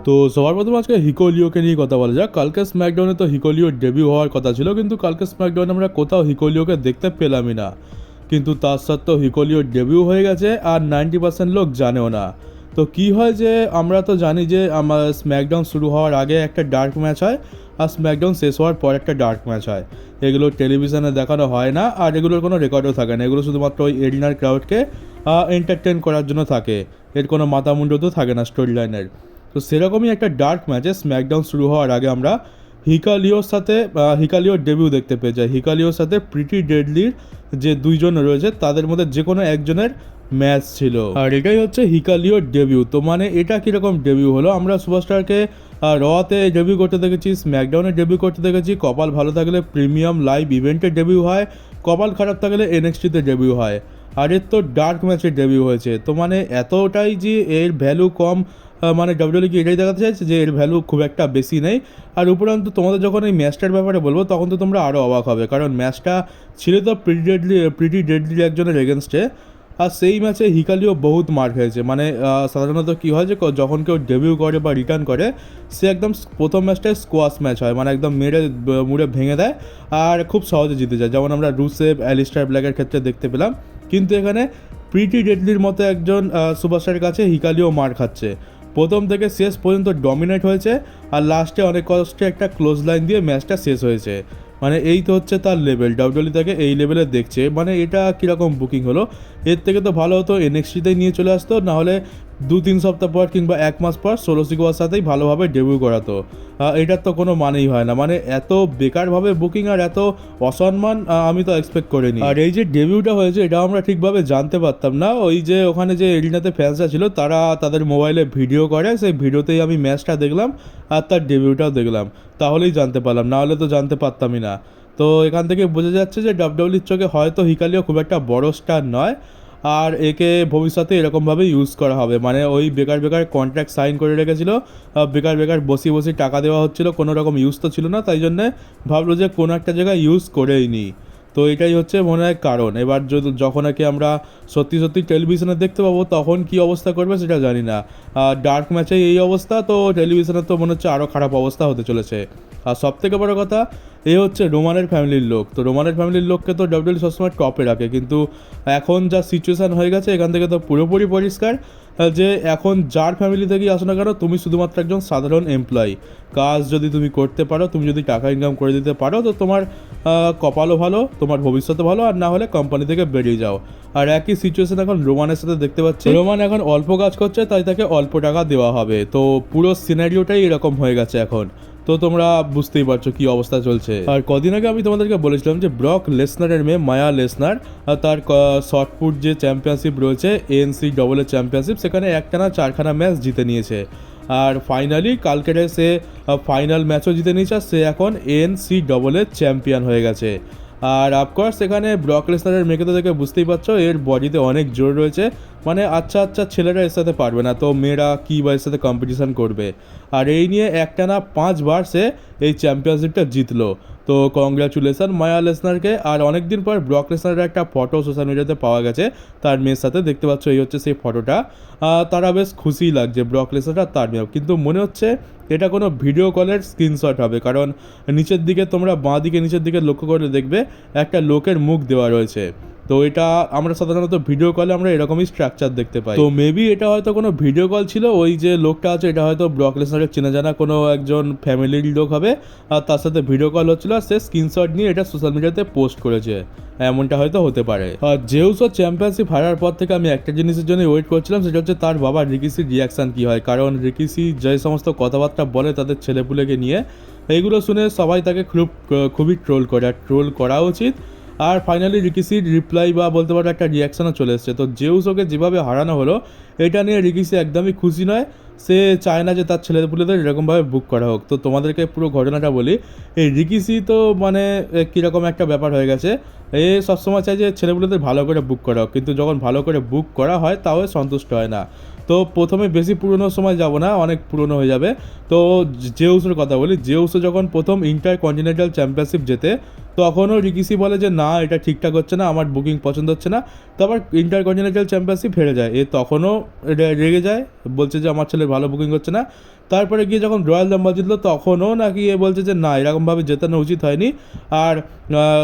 তো সবার প্রথমে আজকে হিকোলিওকে নিয়ে কথা বলা যাক। কালকে স্ম্যাকডাউনে তো হিকোলিওর ডেবিউ হওয়ার কথা ছিল, কিন্তু কালকে স্ম্যাকডাউনে আমরা কোথাও হিকোলিওকে দেখতে পেলামই না। কিন্তু তার সত্ত্বেও হিকোলিওর ডেবিউ হয়ে গেছে আর 90% লোক জানেও না। তো কি হয় যে আমরা তো জানি যে আমার স্ম্যাকডাউন শুরু হওয়ার আগে একটা ডার্ক ম্যাচ হয় আর স্ম্যাকডাউন শেষ হওয়ার পর একটা ডার্ক ম্যাচ হয়। এগুলো টেলিভিশনে দেখানো হয় না আর এগুলোর কোনো রেকর্ডও থাকে না। এগুলো শুধুমাত্র ওই এরিনার ক্রাউডকে এন্টারটেন করার জন্য থাকে। এর কোনো মাথা মুন্ডু তো থাকে না স্টোরি লাইনের। তো সেরকমই একটা ডার্ক ম্যাচে স্ম্যাকডাউন শুরু হওয়ার আগে আমরা হিকালিওর ডেবিউ দেখতে পেয়ে যাই। হিকালিওর সাথে প্রিটি ডেডলির যে দুইজন রয়েছে তাদের মধ্যে যে কোনো একজনের ম্যাচ ছিল, আর এটাই হচ্ছে হিকালিওর ডেবিউ। তো মানে এটা কীরকম ডেবিউ হলো, আমরা সুপারস্টারকে রতে ডেবিউ করতে দেখেছি, স্ম্যাকডাউনে ডেবিউ করতে দেখেছি। কপাল ভালো থাকলে প্রিমিয়াম লাইভ ইভেন্টে ডেবিউ হয়, কপাল খারাপ থাকলে এনএক্সটিতে ডেবিউ হয়। আর এর তো ডার্ক ম্যাচে ডেবিউ হয়েছে। তো মানে এতটাই যে এর ভ্যালু কম, মানে ডাব্লিউডব্লিউ কি এটাই দেখাতে চাইছে যে এর ভ্যালু খুব একটা বেশি নেই। আর উপরন্তু তোমাদের যখন এই ম্যাচটার ব্যাপারে বলবো তখন তো তোমরা আরও অবাক হবে, কারণ ম্যাচটা ছিল তো প্রিটি ডেডলি একজনের এগেনস্টে। আর সেই ম্যাচে হিকালিও বহুত মার খেয়েছে। মানে সাধারণত কী হয় যে যখন কেউ ডেবিউ করে বা রিটার্ন করে, সে একদম প্রথম ম্যাচটায় স্কোয়াশ ম্যাচ হয়, মানে একদম মুড়ে ভেঙে দেয় আর খুব সহজে জিতে যায়, যেমন আমরা রুসেভ অ্যালিস্টার ব্ল্যাকের ক্ষেত্রে দেখতে পেলাম। কিন্তু এখানে প্রিটি ডেডলির মতো একজন সুপারস্টারের কাছে হিকালিও মার খাচ্ছে, প্রথম থেকে শেষ পর্যন্ত ডমিনেট হয়েছে আর লাস্টে অনেক কষ্টে একটা ক্লোজ লাইন দিয়ে ম্যাচটা শেষ হয়েছে। মানে এই তো হচ্ছে তার লেভেল, ডাব্লিউডব্লিউ তাকে এই লেভেলে দেখছে। মানে এটা কীরকম বুকিং হলো, এর থেকে তো ভালো হতো এনএক্সটিতেই নিয়ে চলে আসতো, নাহলে 2-3 সপ্তাহ পর কিংবা 1 মাস পর সোলো সিকোয়ার সাথেই ভালোভাবে ডেবিউ করাতো। এটার তো কোনো মানেই হয় না। মানে এত বেকারভাবে বুকিং আর এত অসম্মান আমি তো এক্সপেক্ট করিনি। আর এই যে ডেবিউটা হয়েছে এটা আমরা ঠিকভাবে জানতে পারতাম না। ওই যে ওখানে যে এরিনাতে ফ্যান্সরা ছিল তারা তাদের মোবাইলে ভিডিও করে, সেই ভিডিওতেই আমি ম্যাচটা দেখলাম আর তার ডেবিউটাও দেখলাম, তাহলেই জানতে পারলাম, না হলে তো জানতে পারতামই না। তো এখান থেকে বোঝা যাচ্ছে যে ডাব্লিউডব্লিউর চোখে হয়তো হিকালিও খুব একটা বড় স্টার নয়, আর একে ভবিষ্যতে এরকমভাবে ইউজ করা হবে। মানে ওই বেকার বেকার কন্ট্রাক্ট সাইন করে রেখেছিল, বেকার বেকার বসে টাকা দেওয়া হচ্ছিল, কোনো রকম ইউজ তো ছিল না, তাই জন্যে ভাবলো যে কোনো একটা জায়গায় ইউজ করেই নিই। তো এটাই হচ্ছে মনে হয় কারণ। এবার যখন একে আমরা সত্যি সত্যি টেলিভিশনে দেখতে পাবো তখন কি অবস্থা করবে সেটা জানি না। ডার্ক ম্যাচে এই অবস্থা, তো টেলিভিশনে তো মনে হচ্ছে আরও খারাপ অবস্থা হতে চলেছে। আর সবথেকে বড় কথা, এ হচ্ছে রোমানের ফ্যামিলির লোক। তো রোমানের ফ্যামিলির লোককে তো ডাব্লিউডব্লিউ সবসময় টপে রাখে, কিন্তু এখন যা সিচুয়েশান হয়ে গেছে এখান থেকে তো পুরোপুরি পরিষ্কার যে এখন যার ফ্যামিলি থেকেই আসো না কেন, তুমি শুধুমাত্র একজন সাধারণ এমপ্লয়ি। কাজ যদি তুমি করতে পারো, তুমি যদি টাকা ইনকাম করে দিতে পারো, তো তোমার কপালও ভালো, তোমার ভবিষ্যৎও ভালো, আর না হলে কোম্পানি থেকে বেরিয়ে যাও। আর একই সিচুয়েশন এখন রোমানের সাথে দেখতে পাচ্ছি। রোমান এখন অল্প কাজ করছে তাই তাকে অল্প টাকা দেওয়া হবে। তো পুরো সিনারিওটাই এরকম হয়ে গেছে এখন। তো তোমরা বুঝতেই পারছো কি অবস্থা চলছে। আর কদিন আগে আমি তোমাদেরকে বলেছিলাম যে ব্রক লেসনারের মেয়ে মায়া লেসনার তার শর্টপুট যে চ্যাম্পিয়নশিপ রয়েছে NCAA চ্যাম্পিয়নশিপ, সেখানে একটানা 4খানা ম্যাচ জিতে নিয়েছে। আর ফাইনালি কালকের সে ফাইনাল ম্যাচও জিতে নিয়েছে, সে এখন NCAA চ্যাম্পিয়ন হয়ে গেছে। আর অফকোর্স এখানে ব্রক লেসনারের মেয়েকে তো দেখে বুঝতেই পারছো এর বডিতে অনেক জোর রয়েছে। মানে আচ্ছা আচ্ছা ছেলেরা এর সাথে পারবে না, তো মেয়েরা কী বা এর সাথে কম্পিটিশান করবে। আর এই নিয়ে একটানা 5বার সে এই চ্যাম্পিয়নশিপটা জিতলো। তো কংগ্রাচুলেশন মায়া লেসনারকে। আর অনেক দিন পর ব্রক লেসনারের একটা ফটো সোশ্যাল মিডিয়াতে পাওয়া গেছে তার মেয়ের সাথে, দেখতে পাচ্ছ এই হচ্ছে সেই ফটোটা। তারা বেশ খুশিই লাগছে ব্রক লেসনার আর তার মেয়েও, কিন্তু মনে হচ্ছে এটা কোনো ভিডিও কলের স্ক্রিনশট হবে, কারণ নিচের দিকে তোমরা বাঁ দিকে নিচের দিকে লক্ষ্য করে দেখবে একটা লোকের মুখ দেওয়া রয়েছে। তো এটা আমরা সাধারণত ভিডিও কলে আমরা এরকমই স্ট্রাকচার দেখতে পাই। তো মেবি এটা হয়তো কোনো ভিডিও কল ছিল, ওই যে লোকটা আছে এটা হয়তো ব্রক লেসনারের চেনা জানা কোনো একজন ফ্যামিলির লোক হবে, আর তার সাথে ভিডিও কল হচ্ছিল, আর সে স্ক্রিনশট নিয়ে এটা সোশ্যাল মিডিয়াতে পোস্ট করেছে, এমনটা হয়তো হতে পারে। আর জেউসও চ্যাম্পিয়নশিপ হারার পর থেকে আমি একটা জিনিসের জন্য ওয়েট করছিলাম, সেটা হচ্ছে তার বাবা রিকিসির রিয়াকশান কী হয়। কারণ রিকিসি যে সমস্ত কথাবার্তা বলে তাদের ছেলেপুলেকে নিয়ে, এইগুলো শুনে সবাই তাকে খুবই ট্রোল করে, আর ট্রোল করা উচিত। আর ফাইনালি রিকিসির রিপ্লাই বা বলতে পারো একটা রিয়াকশানও চলে এসছে। তো জেউসোকে যেভাবে হারানো হলো এটা নিয়ে রিকিসি একদমই খুশি নয়, সে চায় না যে তার ছেলেপুলেদের এরকমভাবে বুক করা হোক। তো তোমাদেরকে পুরো ঘটনাটা বলি, এই রিকিসি তো মানে কীরকম একটা ব্যাপার হয়ে গেছে, এ সবসময় চায় যে ছেলেপুলেদের ভালো করে বুক করা হোক, কিন্তু যখন ভালো করে বুক করা হয় তাও সন্তুষ্ট হয় না। তো প্রথমে বেশি পুরনো সময় যাব না, অনেক পুরনো হয়ে যাবে। তো জেউসের কথা বলি, জেউসও যখন প্রথম ইন্টারকন্টিনেন্টাল চ্যাম্পিয়নশিপ জেতে তখনও রিকিসি বলে যে না এটা ঠিকঠাক হচ্ছে না, আমার বুকিং পছন্দ হচ্ছে না। তারপর ইন্টারকন্টিনেন্টাল চ্যাম্পিয়নশিপ হেরে যায়, তখনও রেগে যায়, বলছে যে আমার ছেলের ভালো বুকিং হচ্ছে না। তারপরে গিয়ে যখন রয়্যাল রাম্বল জিতলো তখনও নাকি এ বলছে যে না এরকমভাবে জেতানো উচিত হয়নি, আর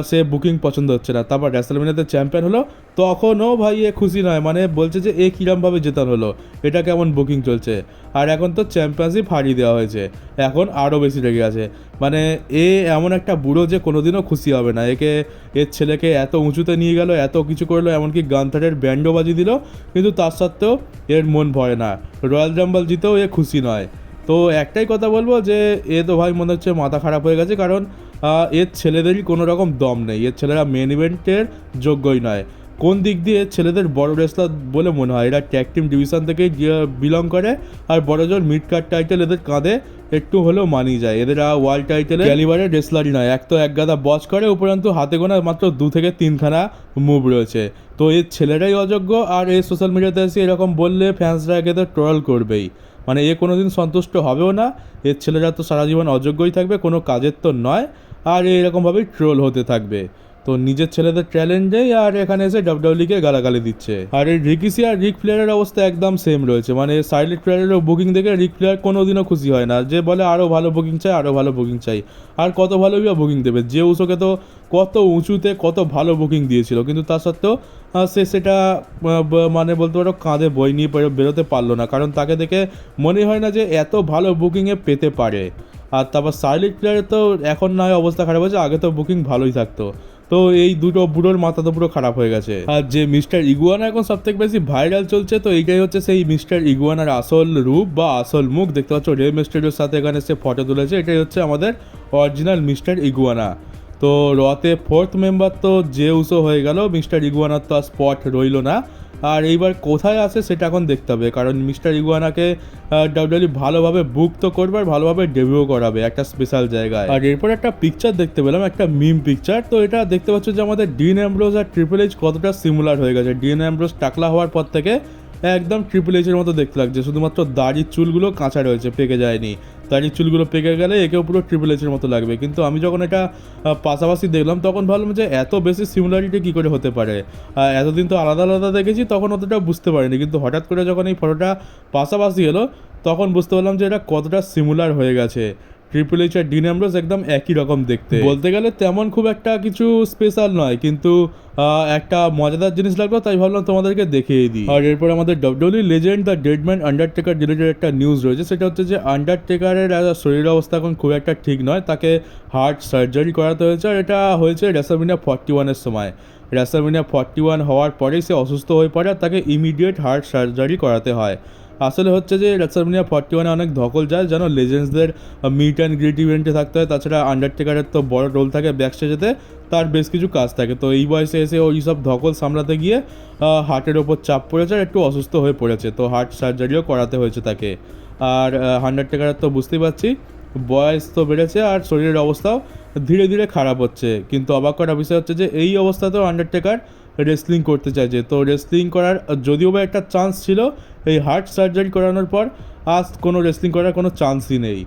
সে বুকিং পছন্দ হচ্ছে না। তারপর রেসলম্যানিয়াতে চ্যাম্পিয়ন হলো, তখনও ভাই এ খুশি নয়, মানে বলছে যে এ কীরমভাবে জেতানো হলো, এটা কেমন বুকিং চলছে। আর এখন তো চ্যাম্পিয়নশিপ হারিয়ে দেওয়া হয়েছে, এখন আরও বেশি রেগে আছে। মানে এ এমন একটা বুড়ো যে কোনোদিনও খুশি হবে না। এর ছেলেকে এত উঁচুতে নিয়ে গেল, এত কিছু করলো, এমনকি গান্থারের ব্যান্ডও বাজিয়ে দিল, কিন্তু তার সত্ত্বেও এর মন ভরে না। রয়্যাল রাম্বল জিতেও এ খুশি নয়। তো একটাই কথা বলবো যে এ তো ভাই মনে হচ্ছে মাথা খারাপ হয়ে গেছে, কারণ এর ছেলেদেরই কোনো রকম দম নেই, এর ছেলেরা মেন ইভেন্টের যোগ্যই নয়। কোন দিক দিয়ে ছেলেদের বড় রেসলার বলে মনে হয়? এরা ট্যাগ টিম ডিভিশন থেকে বিলং করে, আর বড়জোর মিড কার্ড টাইটেল এদের কাঁধে একটু হলেও মানিয়ে যায়। এদের ওয়ার্ল্ড টাইটেলে ক্যালিবারের রেসলারই নয়, এক তো এক গাদা বস করে, উপরন্তু হাতে গোনা মাত্র 2 থেকে 3খানা মুভ রয়েছে। তো এর ছেলেরাই অযোগ্য, আর এই সোশ্যাল মিডিয়াতে এসে এরকম বললে ফ্যান্সরা একে তো ট্রল করবেই। মানে এ কোনোদিন সন্তুষ্ট হবেও না, এর ছেলেরা তো সারা জীবন অযোগ্যই থাকবে, কোনো কাজের তো নয়, আর এরকমভাবেই ট্রোল হতে থাকবে। তো নিজের ছেলেদের চ্যালেঞ্জেই আর এখানে এসে ডাব্লিউডাব্লিউইকে গালাগালি দিচ্ছে। আর এই রিকিসি আর রিক ফ্লেয়ারের অবস্থা একদম সেম রয়েছে। মানে সাইলেন্ট ফ্লেয়ারেরও বুকিং দেখে রিক ফ্লেয়ার কোনোদিনও খুশি হয় না, যে বলে আরও ভালো বুকিং চাই, আরও ভালো বুকিং চাই। আর কত ভালোই বা বুকিং দেবে, যে উসোকে তো কত উঁচুতে কত ভালো বুকিং দিয়েছিল, কিন্তু তা সত্ত্বেও সে সেটা মানে বলতে পারো কাঁধে বই নিয়ে বেরোতে পারলো না, কারণ তাকে দেখে মনে হয় না যে এত ভালো বুকিংয়ে পেতে পারে। আর তারপর সাইলেন্ট প্লেয়ারের তো এখন নয় অবস্থা খারাপ হয়েছে, আগে তো বুকিং ভালোই থাকতো। তো এই দুটো বুড়োর মাথা তো পুরো খারাপ হয়ে গেছে। আর যে মিস্টার ইগুয়ানা এখন সব থেকে বেশি ভাইরাল চলছে, তো এইটাই হচ্ছে সেই মিস্টার ইগুয়ানার আসল রূপ বা আসল মুখ। দেখতে পাচ্ছ রে মিস্টারিওর সাথে এখানে সে ফটো তুলেছে, এটাই হচ্ছে আমাদের অরিজিনাল মিস্টার ইগুয়ানা। তো রতে 4th মেম্বার তো যে উসো হয়ে গেল, মিস্টার ইগুয়ানার তো আর স্পট রইল না। আর এইবার কোথায় আছে সেটা এখন দেখতে হবে, কারণ মিস্টার ইগুয়ানাকে ডাব্লিউডাব্লিউ ভালোভাবে বুক তো করবে আর ভালোভাবে ডেবিউ করাবে একটা স্পেশাল জায়গায়। আর এরপর একটা পিকচার দেখতে পেলাম, একটা মিম পিকচার। তো এটা দেখতে পাচ্ছ যে আমাদের ডিন অ্যামব্রোজ আর ট্রিপল এইচ কতটা সিমিলার হয়ে গেছে। ডিন অ্যামব্রোজ টাকলা হওয়ার পর থেকে একদম ট্রিপল এইচের মতো দেখতে লাগছে, শুধুমাত্র দাড়ির চুলগুলো কাঁচা রয়েছে, পেকে যায়নি। দাড়ির চুলগুলো পেকে গেলে একেও পুরো ট্রিপল এইচের মতো লাগবে, কিন্তু আমি যখন এটা পাশাপাশি দেখলাম তখন ভাবলাম যে এত বেশি সিমিলারিটি কী করে হতে পারে। এতদিন তো আলাদা আলাদা দেখেছি, তখন অতটা বুঝতে পারিনি, কিন্তু হঠাৎ করে যখন এই ফটোটা পাশাপাশি এলো তখন বুঝতে পারলাম যে এটা কতটা সিমিলার হয়ে গেছে। Triple H R dean Ambrose একদম একই রকম দেখতে। বলতে গেলে তেমন খুব একটা কিছু স্পেশাল নয়, কিন্তু একটা মজাদার জিনিস লাগলো, তাই ভাবলাম তোমাদেরকে দেখিয়ে দিই। আর এরপর আমাদের WW legend the deadman undertaker related একটা নিউজ রয়েছে। সেটা হচ্ছে যে আন্ডারটেকারের শরীরের অবস্থা এখন খুব একটা ঠিক নয়, তাকে হার্ট সার্জারি করাতে হয়েছে। আর এটা হয়েছে রেসলম্যানিয়া 41-এর সময়। রেসলম্যানিয়া 41 হওয়ার পরেই সে অসুস্থ হয়ে পড়ে, আর তাকে ইমিডিয়েট হার্ট সার্জারি করাতে হয়। আসলে হচ্ছে যে রেসলম্যানিয়া 41-এ অনেক ধকল যায়, যেন লেজেন্ডসদের মিট অ্যান্ড গ্রিট ইভেন্টে থাকতে হয়। তাছাড়া আন্ডারটেকারের তো বড় রোল থাকে ব্যাকস্টেজেতে, তার বেশ কিছু কাজ থাকে। তো এই বয়সে এসে ওই সব ধকল সামলাতে গিয়ে হার্টের ওপর চাপ পড়েছে আর একটু অসুস্থ হয়ে পড়েছে, তো হার্ট সার্জারিও করাতে হয়েছে তাকে। আর আন্ডারটেকারের তো বুঝতেই পারছি বয়স তো বেড়েছে আর শরীরের অবস্থাও ধীরে ধীরে খারাপ হচ্ছে, কিন্তু অবাক করার বিষয় হচ্ছে যে এই অবস্থাতেও আন্ডারটেকার রেসলিং করতে চাইছে। তো রেসলিং করার যদিও বা একটা চান্স ছিল, এই হার্ট সার্জারি করানোর পর আজ কোনো রেসলিং করার কোনো চান্সই নেই,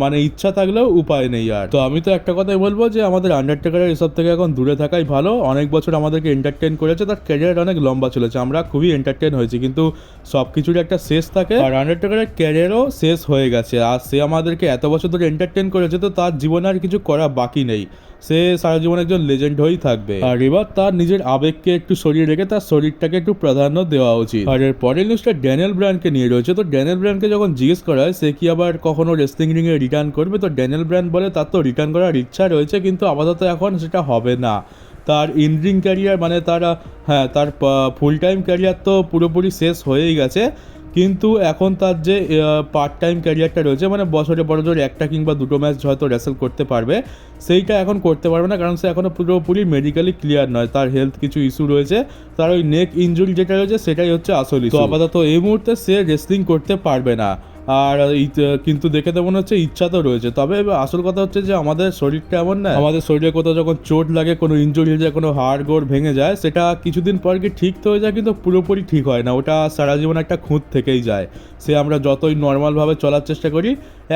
মানে ইচ্ছা থাকলেও উপায় নেই আর। তো আমি তো একটা কথাই বলবো যে আমাদের আন্ডারটেকারের এসব থেকে এখন দূরে থাকাই ভালো। অনেক বছর আমাদেরকে এন্টারটেন করেছে, তার ক্যারিয়ার অনেক লম্বা চলেছে, আমরা খুবই এন্টারটেন হয়েছি, কিন্তু সব কিছুরই একটা শেষ থাকে। আর আন্ডারটেকারের ক্যারিয়ারও শেষ হয়ে গেছে, আর সে আমাদেরকে এত বছর ধরে এন্টারটেন করেছে, তো তার জীবনে আর কিছু করা বাকি নেই, সে সারা জীবন একজন লেজেন্ড হয়েই থাকবে। আর এবার তার নিজের আবেগকে একটু সরিয়ে রেখে তার শরীরটাকে একটু প্রাধান্য দেওয়া উচিত। আর এর পরের নিউজটা ড্যানিয়েল ব্রায়ানকে নিয়ে রয়েছে। তো ড্যানিয়েল ব্রায়ানকে যখন জিজ্ঞেস করা হয় সে কি আবার কখনো রেসলিং রিংয়ে রিটার্ন করবে, তো ড্যানিয়েল ব্রায়ান বলে তার তো রিটার্ন করার ইচ্ছা রয়েছে, কিন্তু আপাতত এখন সেটা হবে না। তার ইনরিং ক্যারিয়ার মানে তার ফুল টাইম ক্যারিয়ার তো পুরোপুরি শেষ হয়েই গেছে, কিন্তু এখন তার যে পার্ট টাইম ক্যারিয়ারটা রয়েছে, মানে বছরে বড় জোর একটা কিংবা দুটো ম্যাচ হয়তো রেসেল করতে পারবে, সেইটা এখন করতে পারবে না, কারণ সে এখনও পুরোপুরি মেডিকেলি ক্লিয়ার নয়, তার হেলথ কিছু ইস্যু রয়েছে, তার ওই নেক ইনজুরি যেটা রয়েছে সেটাই হচ্ছে আসল ইস্যু। তো আপাতত এই মুহূর্তে সে রেসলিং করতে পারবে না। আর কিন্তু দেখে তো মনে হচ্ছে ইচ্ছা তো রয়েছে, তবে আসল কথা হচ্ছে যে আমাদের শরীরটা এমন না, আমাদের শরীরে কোথাও যখন চোট লাগে, কোনো ইনজুরি হয়ে যায়, কোনো হাড় গোড় ভেঙে যায়, সেটা কিছুদিন পর কি ঠিক তো হয়ে যায়, কিন্তু পুরোপুরি ঠিক হয় না, ওটা সারা জীবন একটা খুঁত থেকেই যায়। সে আমরা যতই নর্মালভাবে চলার চেষ্টা করি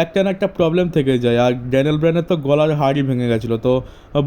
একটা না একটা প্রবলেম থেকে যায়। আর ড্যানিয়েল ব্রায়ানের তো গলার হাড়ই ভেঙে গেছিলো, তো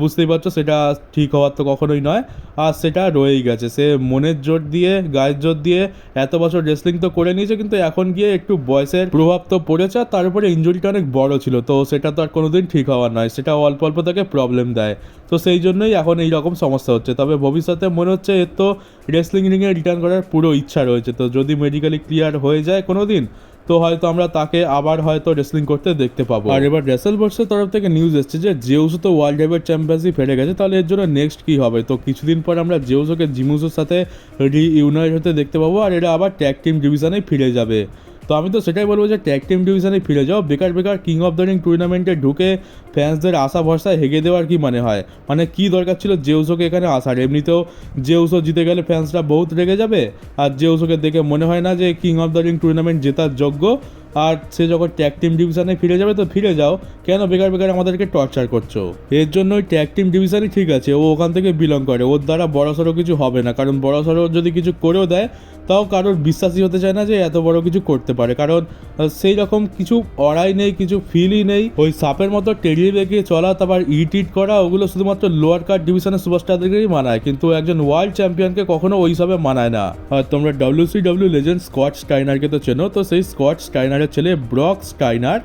বুঝতেই পারছো সেটা ঠিক হওয়ার তো কখনোই নয়, আর সেটা রয়েই গেছে। সে মনের জোর দিয়ে, গায়ের জোর দিয়ে এত বছর রেসলিং তো করে নিয়েছে, কিন্তু এখন গিয়ে একটু বয়সের প্রভাব তো পড়েছে, আর তার উপরে ইঞ্জুরিটা অনেক বড় ছিল, তো সেটা তো আর কোনোদিন ঠিক হওয়ার নয়, সেটা অল্প অল্প তাকে প্রবলেম দেয়। তো সেই জন্যই এখন এই রকম সমস্যা হচ্ছে। তবে ভবিষ্যতে মনে হচ্ছে এর তো রেসলিং রিংয়ে রিটার্ন করার পুরো ইচ্ছা রয়েছে, তো যদি মেডিকেলি ক্লিয়ার হয়ে যায় কোনো দিন, তো হয়তো আমরা তাকে আবার হয়তো রেসলিং করতে দেখতে পাবো। আর এবার রেসেলভার্সের তরফ থেকে নিউজ এসেছে যে জেউসো তো ওয়ার্ল্ড হেভিওয়েট চ্যাম্পিয়নশিপ হেরে গেছে, তাহলে এর জন্য নেক্সট কি হবে। তো কিছুদিন পর আমরা জেউসোকে জিমুসোর সাথে রিইউনাইট হতে দেখতে পাবো, আর এরা আবার ট্যাগ টিম ডিভিশনে ফিরে যাবে। তো আমি তো সেটাই বলবো যে ট্যাগ টিম ডিভিশনে ফিরে যাও, বেকার বেকার কিং অফ দ্য রিং টুর্নামেন্টে ঢুকে ফ্যান্সদের আশা ভরসায় হেগে দেওয়ার কি মানে হয়, মানে কি দরকার ছিল জেউসোকে এখানে আসার। এমনিতেও জেউসো জিতে গেলে ফ্যান্সরা বহুত রেগে যাবে, আর জেউসোকে দেখে মনে হয় না যে king of the ring tournament জেতার যোগ্য। আর সে যখন ট্যাগ টিম ডিভিশনে ফিরে যাবে তো ফিরে যাও, কেন বেকার বেকার আমাদেরকে টর্চার করছো। এর জন্য ওই ট্যাগ টিম ডিভিশনই ঠিক আছে, ও ওখান থেকে বিলং করে, ওর দ্বারা বড়সড় কিছু হবে না, কারণ বড়সড় যদি কিছু করেও দেয় তাও কারোর বিশ্বাসই হতে চায় না যে এত বড় কিছু করতে পারে, কারণ সেই রকম কিছু অড়াই নেই, কিছু ফিলই নেই। ওই সাপের মতো টেরিয়ে বেঁকিয়ে চলা, তারপর ইট করা, ওগুলো শুধুমাত্র লোয়ার কার্ড ডিভিশনের সুপারস্টারদেরকেই মানায়, কিন্তু একজন ওয়ার্ল্ড চ্যাম্পিয়নকে কখনো ওই সবে মানায় না। আর তোমরা WCW লেজেন্ড স্কট স্টাইনারকে তো চেনো, তো সেই স্কট স্টাইনারের ছেলে ব্রক স্টাইনার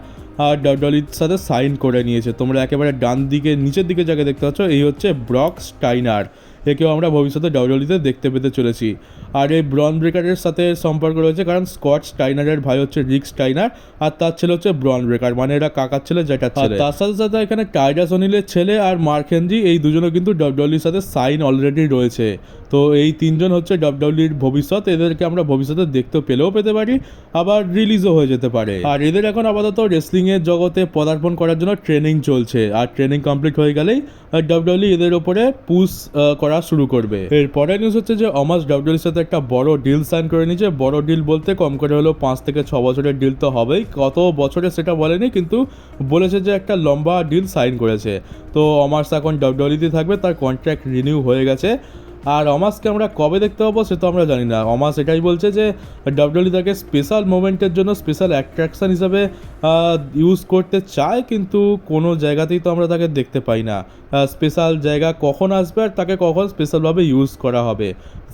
আর ডাব্লিউডব্লিউইর সাথে সাইন করে নিয়েছে। তোমরা একেবারে ডান দিকে নিচের দিকে যাকে দেখতে পাচ্ছ, এই হচ্ছে ব্রক স্টাইনার, একেও আমরা ভবিষ্যতে ডাব্লিউডব্লিউইতে দেখতে পেতে চলেছি। আর এই ব্রন ব্রেকারের সাথে সম্পর্ক রয়েছে, কারণ স্কট স্টাইনারের ভাই হচ্ছে রিক স্টাইনার, আর তার ছেলে হচ্ছে ব্রন ব্রেকার, মানে এরা কাকার ছেলে যেটার ছেলে। তার সাথে সাথে এখানে টাইটাস অনিলের ছেলে আর মার্ক হেনরি, এই দুজনও কিন্তু ডাব্লিউডব্লিউইর সাথে সাইন অলরেডি রয়েছে। তো এই তিনজন হচ্ছে ডাব্লিউডব্লিউইর ভবিষ্যৎ, এদেরকে আমরা ভবিষ্যতে দেখতে পেলেও পেতে পারি, আবার রিলিজও হয়ে যেতে পারে। আর এদের এখন আপাতত রেসলিংয়ের জগতে পদার্পণ করার জন্য ট্রেনিং চলছে, আর ট্রেনিং কমপ্লিট হয়ে গেলেই ডাব্লিউডব্লিউই এদের ওপরে পুশ করা শুরু করবে। এরপরে নিউজ হচ্ছে যে অমাস ডাব্লিউডব্লিউইর সাথে একটা বড় ডিল সাইন করে নিয়েছে। বড় ডিল বলতে কম করে হলো 5 থেকে 6 বছরের ডিল তো হবেই, কত বছরে সেটা বলেনি, কিন্তু বলেছে যে একটা লম্বা ডিল সাইন করেছে। তো অমাস এখন ডাব্লিউডব্লিউইতে থাকবে, তার কন্ট্রাক্ট রিনিউ হয়ে গেছে। আর অমাসকে আমরা কবে দেখতে পাবো সে তো আমরা জানি না। অমাস এটাই বলছে যে ডাব্লিউডব্লিউই তাকে স্পেশাল মোমেন্টের জন্য স্পেশাল অ্যাট্রাকশন হিসাবে ইউজ করতে চায়, কিন্তু কোনো জায়গাতেই তো আমরা তাকে দেখতে পাই না। স্পেশাল জায়গা কখন আসবে আর তাকে কখন স্পেশালভাবে ইউজ করা হবে।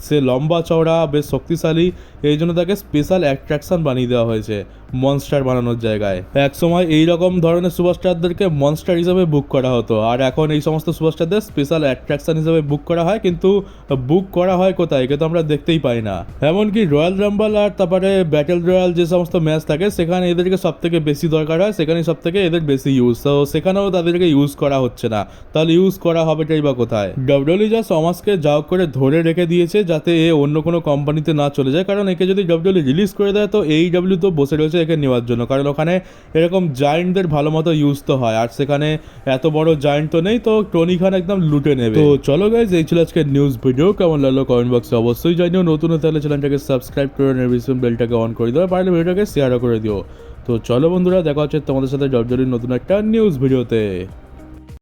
সে লম্বা চওড়া, বেশ শক্তিশালী, এই জন্য তাকে স্পেশাল অ্যাট্রাকশন বানিয়ে দেওয়া হয়েছে মনস্টার বানানোর জায়গায়। এক সময় এই রকম ধরনের সুপারস্টারদেরকে মনস্টার হিসাবে বুক করা হতো, আর এখন এই সমস্ত সুপারস্টারদের স্পেশাল অ্যাট্রাকশন হিসাবে বুক করা হয়, কিন্তু বুক করা হয় কোথায়, একে তো আমরা দেখতেই পাই না। এমনকি রয়্যাল রাম্বল আর তারপরে ব্যাটেল রয়্যাল যে সমস্ত ম্যাচ থাকে সেখানে এদেরকে সব থেকে বেশি দরকার হয়, সেখানেই সব থেকে এদের বেশি ইউজ, তো সেখানেও তাদেরকে ইউজ করা হচ্ছে না। তাহলে ইউজ করা হবেটাই বা কোথায়। ডাব্লিউডব্লিউই যা সমাজকে যাও করে ধরে রেখে দিয়েছে যাতে এ অন্য কোনো কোম্পানিতে না চলে যায়, কারণ একে যদি ডাব্লিউডব্লিউই রিলিজ করে দেয় তো AEW তো বসে রয়েছে একে নেওয়ার জন্য, কারণ ওখানে এরকম জায়েন্টদের ভালো মতো ইউজ তো হয়, আর সেখানে এত বড় জায়েন্ট তো নেই, তো টনি খান একদম লুটে নেবে। তো চলো গাইজ, এই ছিল আজকে নিউজ ভিডিও। কেমন লাগলো কমেন্ট বক্সে অবশ্যই জানিও। নতুন হতে হলে চ্যানেলটাকে সাবস্ক্রাইব করে নোটিফিকেশন বেলটাকে অন করে দিও, পারলে ভিডিওটাকে শেয়ারও করে দিও। তো চলো বন্ধুরা, দেখা হচ্ছে তোমাদের সাথে ডাব্লিউডব্লিউইর নতুন একটা নিউজ ভিডিওতে।